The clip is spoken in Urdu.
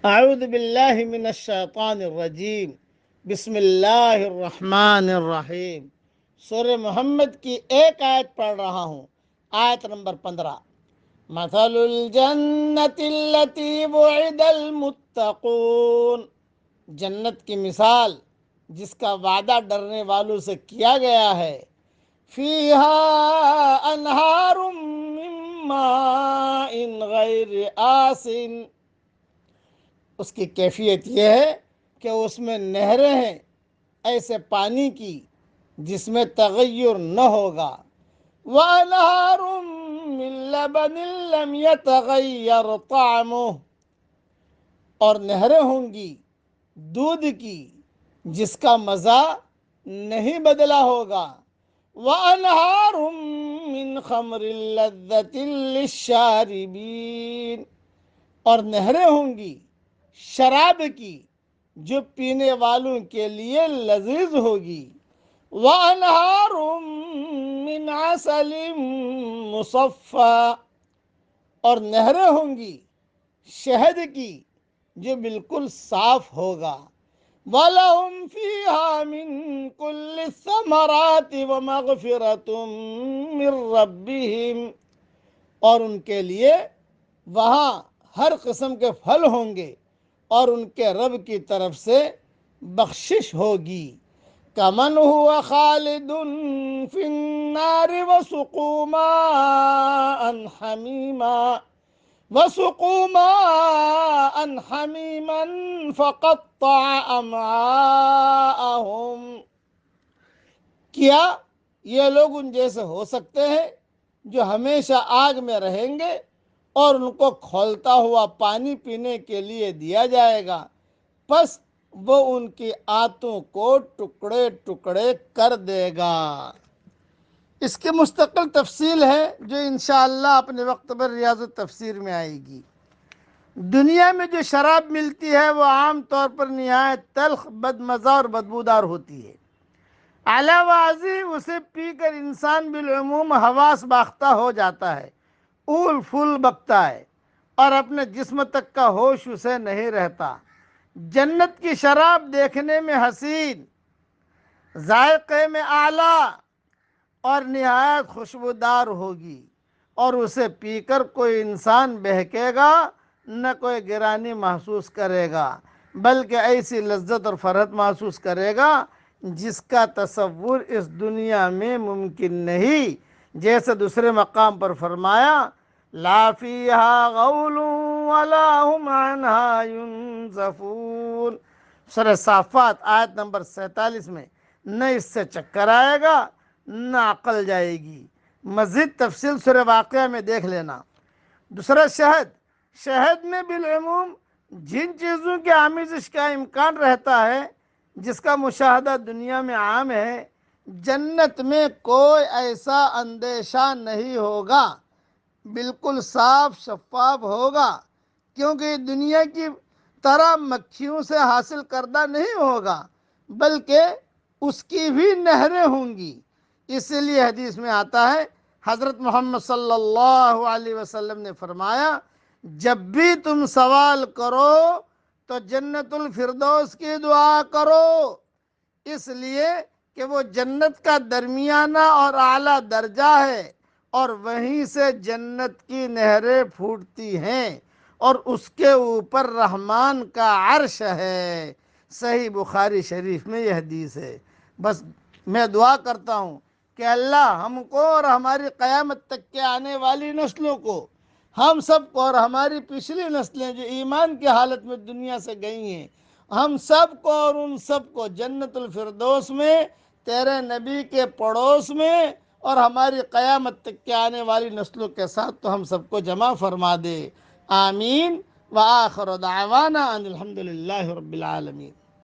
اعوذ باللہ من الشیطان الرجیم، بسم اللہ الرحمن الرحیم۔ سورہ محمد کی ایک آیت پڑھ رہا ہوں، آیت نمبر 15۔ مثل الجنت التي وعد المتقون، جنت کی مثال جس کا وعدہ ڈرنے والوں سے کیا گیا ہے۔ فیہا انہار من ماء غیر آسن، اس کی کیفیت یہ ہے کہ اس میں نہریں ہیں ایسے پانی کی جس میں تغیر نہ ہوگا۔ وَأَنْهَارٌ مِّن لَبَنٍ لَّمْ يَتَغَيَّرْ طَعْمُهُ، اور نہریں ہوں گی دودھ کی جس کا مزہ نہیں بدلا ہوگا۔ وَأَنْهَارٌ مِّن خَمْرٍ لَّذَّةٍ لِّلشَّارِبِينَ، اور نہریں ہوں گی شراب کی جو پینے والوں کے لیے لذیذ ہوگی۔ وَأَنْهَارٌ مِّنْ عَسَلٍ مُّصَفًّى، اور نہریں ہوں گی شہد کی جو بالکل صاف ہوگا۔ وَلَهُمْ فِيهَا مِن كُلِّ الثَّمَرَاتِ وَمَغْفِرَةٌ مِّن رَّبِّهِمْ، اور ان کے لیے وہاں ہر قسم کے پھل ہوں گے اور ان کے رب کی طرف سے بخشش ہوگی۔ کمن ہوا خالد فی النار وسقوا ماء حمیما فقطع امعاءهم، کیا یہ لوگ ان جیسے ہو سکتے ہیں جو ہمیشہ آگ میں رہیں گے اور ان کو کھولتا ہوا پانی پینے کے لیے دیا جائے گا، پس وہ ان کی آنتوں کو ٹکڑے ٹکڑے کر دے گا۔ اس کی مستقل تفصیل ہے جو انشاءاللہ اپنے وقت پر ریاض التفسیر میں آئے گی۔ دنیا میں جو شراب ملتی ہے وہ عام طور پر نہایت تلخ، بدمزہ اور بدبودار ہوتی ہے۔ علاوہ ازیں اسے پی کر انسان بالعموم حواس باختہ ہو جاتا ہے، اول پھول بکتا ہے اور اپنے جسم تک کا ہوش اسے نہیں رہتا۔ جنت کی شراب دیکھنے میں حسین، ذائقے میں اعلیٰ اور نہایت خوشبودار ہوگی، اور اسے پی کر کوئی انسان بہکے گا نہ کوئی گرانی محسوس کرے گا، بلکہ ایسی لذت اور فرحت محسوس کرے گا جس کا تصور اس دنیا میں ممکن نہیں۔ جیسے دوسرے مقام پر فرمایا، لا فیہا غول ولا ہم عنہا ینزفون، سورہ صافات آیت نمبر 47 میں۔ نہ اس سے چکر آئے گا نہ عقل جائے گی۔ مزید تفصیل سورہ واقعہ میں دیکھ لینا۔ دوسرا شہد میں بالعموم جن چیزوں کی آمیزش کا امکان رہتا ہے جس کا مشاہدہ دنیا میں عام ہے، جنت میں کوئی ایسا اندیشہ نہیں ہوگا، بالکل صاف شفاف ہوگا، کیونکہ دنیا کی طرح مکھیوں سے حاصل کردہ نہیں ہوگا، بلکہ اس کی بھی نہریں ہوں گی۔ اسی لیے حدیث میں آتا ہے، حضرت محمد صلی اللہ علیہ وسلم نے فرمایا، جب بھی تم سوال کرو تو جنت الفردوس کی دعا کرو، اس لیے کہ وہ جنت کا درمیانہ اور اعلیٰ درجہ ہے اور وہیں سے جنت کی نہریں پھوٹتی ہیں اور اس کے اوپر رحمان کا عرش ہے۔ صحیح بخاری شریف میں یہ حدیث ہے۔ بس میں دعا کرتا ہوں کہ اللہ ہم کو اور ہماری قیامت تک کے آنے والی نسلوں کو، ہم سب کو اور ہماری پچھلی نسلیں جو ایمان کی حالت میں دنیا سے گئی ہیں، ہم سب کو اور ان سب کو جنت الفردوس میں، تیرے نبی کے پڑوس میں اور ہماری قیامت تک کے آنے والی نسلوں کے ساتھ تو ہم سب کو جمع فرما دے۔ آمین۔ وآخر دعوانا ان الحمد للہ رب العالمین۔